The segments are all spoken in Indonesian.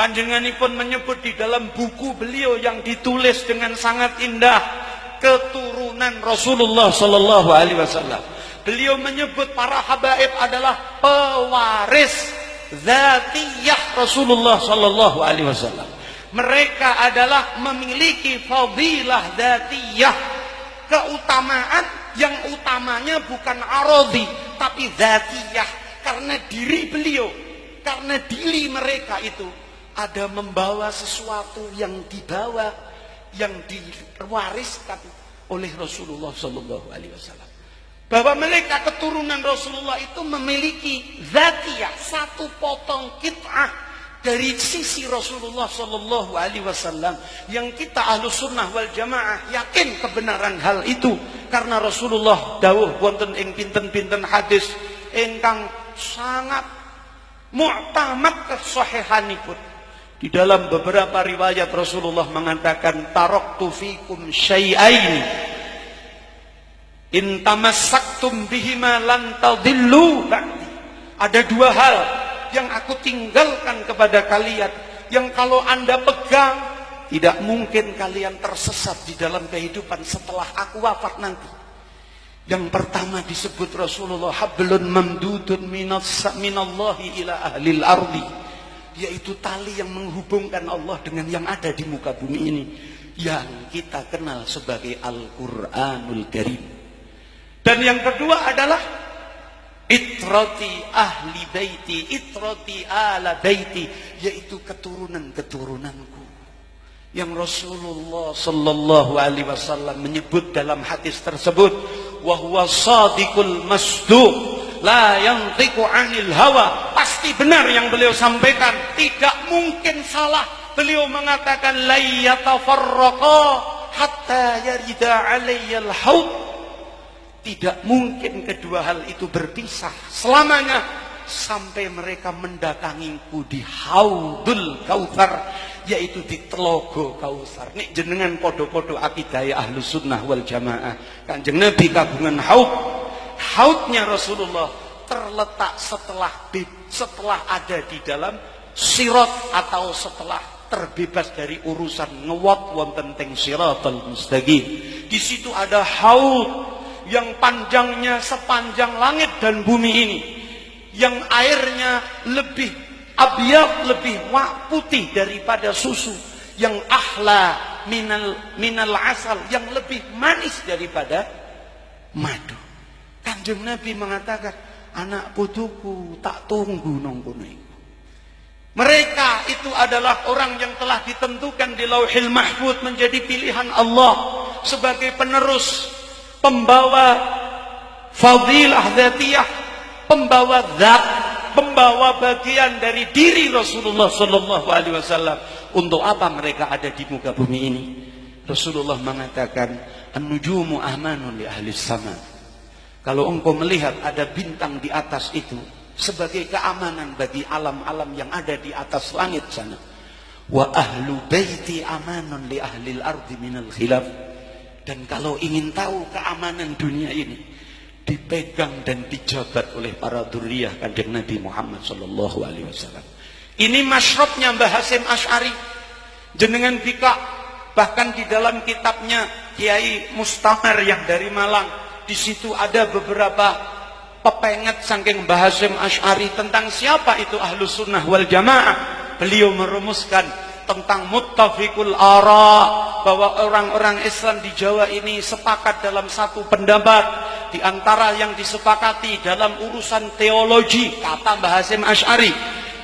Panjenenganipun menyebut di dalam buku beliau yang ditulis dengan sangat indah, keturunan Rasulullah sallallahu alaihi wasallam. Beliau menyebut para habaib adalah pewaris dzatiyah Rasulullah sallallahu alaihi wasallam. Mereka adalah memiliki fadilah dzatiyah, keutamaan yang utamanya bukan aradhi tapi dzatiyah, karena diri beliau, karena diri mereka itu ada membawa sesuatu yang dibawa, yang diwariskan oleh Rasulullah sallallahu alaihi wasallam. Bahwa mereka keturunan Rasulullah itu memiliki zatiyah, satu potong kit'ah dari sisi Rasulullah sallallahu alaihi wasallam, yang kita Ahlus Sunnah wal Jamaah yakin kebenaran hal itu, karena Rasulullah dawuh wonten ing pinten-pinten hadis ingkang sangat mu'tamad kesahihanipun. Di dalam beberapa riwayat Rasulullah mengatakan, taraktu fikum syai'aini in tamassaktum bihima lan tadillu ba'di. Ada dua hal yang aku tinggalkan kepada kalian, yang kalau Anda pegang tidak mungkin kalian tersesat di dalam kehidupan setelah aku wafat nanti. Yang pertama disebut Rasulullah, hablun mamdudun minallahi ila ahlil ardi, yaitu tali yang menghubungkan Allah dengan yang ada di muka bumi ini, yang kita kenal sebagai Al-Quranul Karim. Dan yang kedua adalah itrati ahli baiti, itrati ala baiti, yaitu keturunan-keturunanku, yang Rasulullah sallallahu alaihi wasallam menyebut dalam hadis tersebut, wa huwa shadiqul masduq la yantiqu 'anil hawa. Pasti benar yang beliau sampaikan, tidak mungkin salah. Beliau mengatakan la yatafarraqa hatta yarida 'alayyal haud. Tidak mungkin kedua hal itu berpisah selamanya sampai mereka mendatangiku di Haudul Kautsar, yaitu di Telaga Kautsar. Nek jenengan podo-podo akidah Ahlus Sunnah wal Jamaah, Kanjeng Nabi kagungan haud. Haudnya Rasulullah terletak setelah ada di dalam sirat, atau setelah terbebas dari urusan ngewot wonten teng siratal mustaqim. Di situ ada haud yang panjangnya sepanjang langit dan bumi ini, yang airnya lebih abyad, lebih putih daripada susu, yang ahla minal asal, yang lebih manis daripada madu. Kanjeng Nabi mengatakan, anak putuku tak tunggu nongkono iku. Mereka itu adalah orang yang telah ditentukan di Lauhil Mahfuz menjadi pilihan Allah sebagai penerus, pembawa fadilah dzatiyah, pembawa zat, pembawa bagian dari diri Rasulullah sallallahu alaihi wasallam. Untuk apa mereka ada di muka bumi ini? Rasulullah mengatakan, an-nujumu amanun li ahli sama. Kalau engkau melihat ada bintang di atas itu sebagai keamanan bagi alam-alam yang ada di atas langit sana. Wa ahlu baiti amanun li ahlil ardi minal khilaf. Dan kalau ingin tahu keamanan dunia ini, dipegang dan dijabat oleh para dzurriyyah Kanjeng Nabi Muhammad sallallahu alaihi wasallam. Ini masyrabnya Mbah Hasyim Asy'ari. Jenengan bika bahkan di dalam kitabnya Kiai Mustamar yang dari Malang, di situ ada beberapa pepenget saking Mbah Hasyim Asy'ari tentang siapa itu Ahlus Sunnah wal Jamaah. Beliau merumuskan tentang muttafiqul ara, bahwa orang-orang Islam di Jawa ini sepakat dalam satu pendapat. Di antara yang disepakati dalam urusan teologi, kata Mbah Hasyim Asy'ari,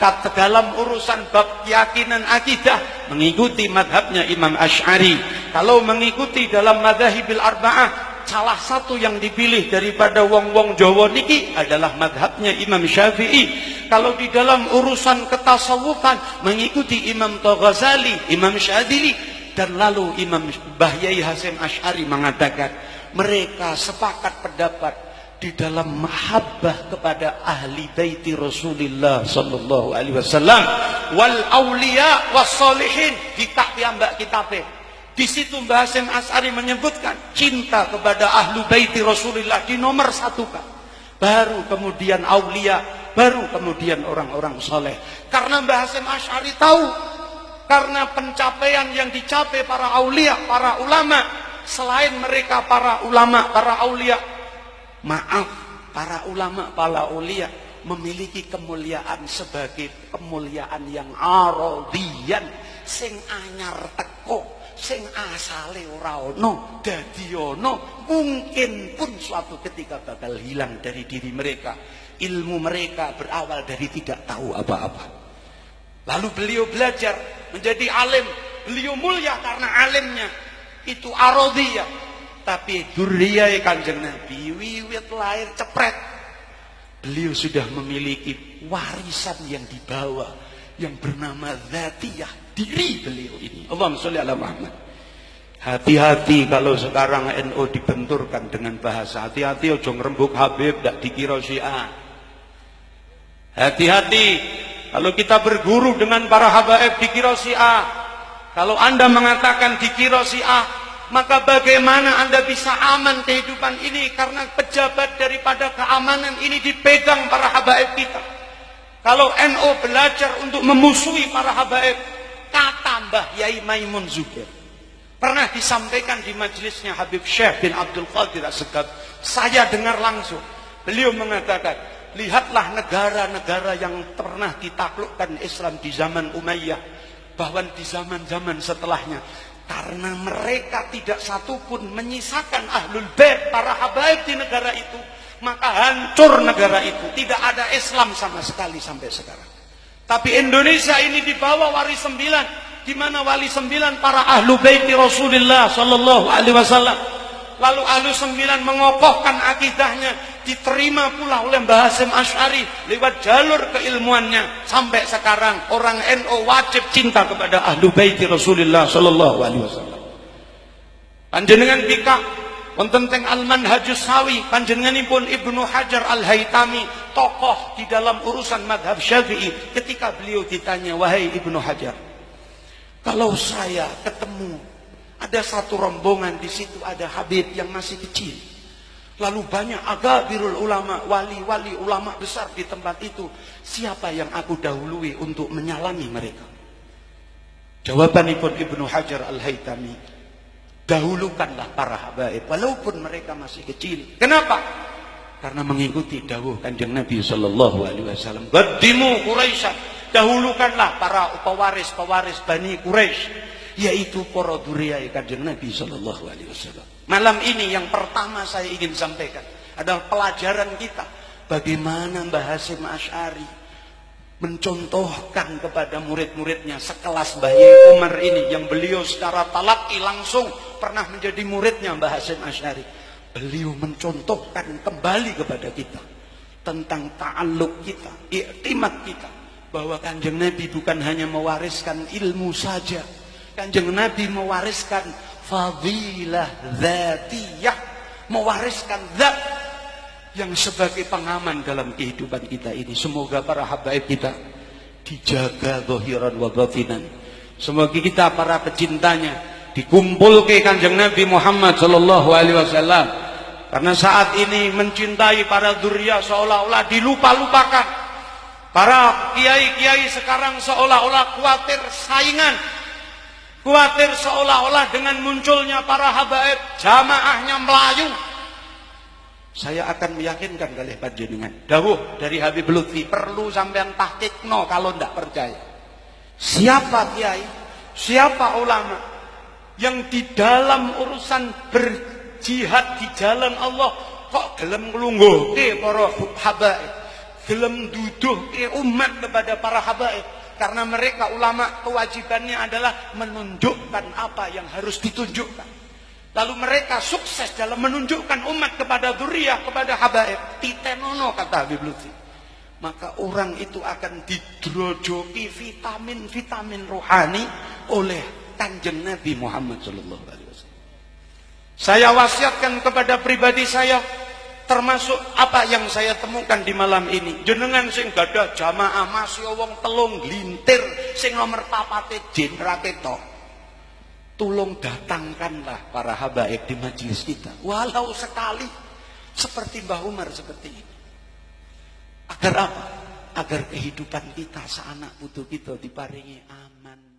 kata dalam urusan bab keyakinan akidah, mengikuti madhabnya Imam Asy'ari. Kalau mengikuti dalam madhahibil arba'ah, salah satu yang dipilih daripada wong-wong Jawa niki adalah madhabnya Imam Syafi'i. Kalau di dalam urusan ketasawufan, mengikuti Imam Ghazali, Imam Syadili. Dan lalu Imam Mbah Yai Hasyim Asy'ari mengatakan, mereka sepakat pendapat di dalam mahabbah kepada ahli baiti Rasulullah sallallahu alaihi wasallam wal auliya was solihin. Kitab piyambak kitabe, di situ Mbah Hasyim Asy'ari menyebutkan cinta kepada ahlu baiti Rasulullah di nomor satu, baru kemudian aulia, baru kemudian orang-orang soleh. Karena Mbah Hasyim Asy'ari tahu Karena pencapaian yang dicapai para aulia, para ulama, selain mereka para ulama, para aulia, maaf, para ulama, para aulia memiliki kemuliaan sebagai kemuliaan yang arodian, sing anyar teko, sing asale ora ono, dadi ono, mungkin pun suatu ketika bakal hilang dari diri mereka. Ilmu mereka berawal dari tidak tahu apa-apa. Lalu beliau belajar menjadi alim. Beliau mulia karena alimnya itu arodiyah. Tapi duriyah Kanjeng Nabi wiwit lahir cepret, beliau sudah memiliki warisan yang dibawa yang bernama dzatiyah, diri beliau ini. Allahumma sholli ala Muhammad. Hati-hati kalau sekarang NU dibenturkan dengan bahasa. Hati-hati ojo ngrembug Habib ndak dikira Syiah. Hati-hati kalau kita berguru dengan para habaib dikira Syiah. Kalau Anda mengatakan dikira Syiah, maka bagaimana Anda bisa aman kehidupan ini? Karena pejabat daripada keamanan ini dipegang para habaib kita. Kalau NU belajar untuk memusuhi para habaib, kata Mbah Yai Maimun Zubair, pernah disampaikan di majelisnya Habib Syekh bin Abdul Qadir As-Segaf, saya dengar langsung. Beliau mengatakan, lihatlah negara-negara yang pernah ditaklukkan Islam di zaman Umayyah, bahkan di zaman-zaman setelahnya, karena mereka tidak satupun menyisakan ahlul bait, para habaib di negara itu, maka hancur negara itu, tidak ada Islam sama sekali sampai sekarang. Tapi Indonesia ini dibawa wali 9, di mana wali 9 para ahlu bait Rasulullah sallallahu alaihi wasallam. Lalu ahlu 9 mengokohkan akidahnya, diterima pula oleh Mbah Hasyim Asy'ari lewat jalur keilmuannya. Sampai sekarang orang NU wajib cinta kepada ahlu bait Rasulullah sallallahu alaihi wasallam. Panjenengan bika wonten teng Al-Manhajus Sawi, panjenenganipun Ibnu Hajar Al-Haytami, tokoh di dalam urusan madhab Syafi'i. Ketika beliau ditanya, wahai Ibnu Hajar, kalau saya ketemu ada satu rombongan, di situ ada Habib yang masih kecil, lalu banyak agabirul ulama, wali-wali ulama besar di tempat itu, siapa yang aku dahului untuk menyalami mereka? Jawabanipun Ibnu Hajar Al-Haytami, dahulukanlah para habaib walaupun mereka masih kecil. Kenapa? Karena mengikuti dawuh Kanjeng Nabi sallallahu alaihi wasallam, qaddimu Quraisy, dahulukanlah para pewaris-pewaris Bani Quraisy, yaitu para dzurriyyah Kanjeng Nabi sallallahu alaihi wasallam. Malam ini yang pertama saya ingin sampaikan adalah pelajaran kita bagaimana Mbah Hasyim Asy'ari mencontohkan kepada murid-muridnya sekelas Mbah Yai Umar ini, yang beliau secara talaqi langsung pernah menjadi muridnya Mbah Hasyim Asy'ari. Beliau mencontohkan kembali kepada kita tentang ta'alluq kita, i'timad kita, bahwa Kanjeng Nabi bukan hanya mewariskan ilmu saja, Kanjeng Nabi mewariskan fadilah dzatiyah, mewariskan zat yang sebagai pengaman dalam kehidupan kita ini. Semoga para habaib kita dijaga zahiran wa batinan. Semoga kita para pecintanya dikumpul ke Kanjeng Nabi Muhammad sallallahu alaihi wasallam. Karena saat ini mencintai para dzurriyyah seolah-olah dilupa-lupakan. Para kiai-kiai sekarang seolah-olah khawatir saingan, khawatir seolah-olah dengan munculnya para habaib jamaahnya melayu. Saya akan meyakinkan kalian panjenengan, dawuh dari Habib Lutfi perlu sampean tahqiqno kalau ndak percaya. Siapa kiai, siapa ulama yang di dalam urusan berjihad di jalan Allah kok gelem nglungguhke para habaib, gelem duduhke umat kepada para habaib? Karena mereka ulama kewajibannya adalah menunjukkan apa yang harus ditunjukkan. Lalu mereka sukses dalam menunjukkan umat kepada dzurriyyah, kepada habaib. Titenono kata Habib Lutfi. Maka orang itu akan didrojoki vitamin-vitamin rohani oleh Kanjeng Nabi Muhammad sallallahu alaihi wasallam. Saya wasiatkan kepada pribadi saya, termasuk apa yang saya temukan di malam ini. Jenengan sing gadah jamaah masih wong telung glintir sing nomor papate jenrate tok. Tolong datangkanlah para habaib di majelis kita, walau sekali, seperti Mbah Umar seperti ini. Agar apa? Agar kehidupan kita seanak putu kita diparingi aman.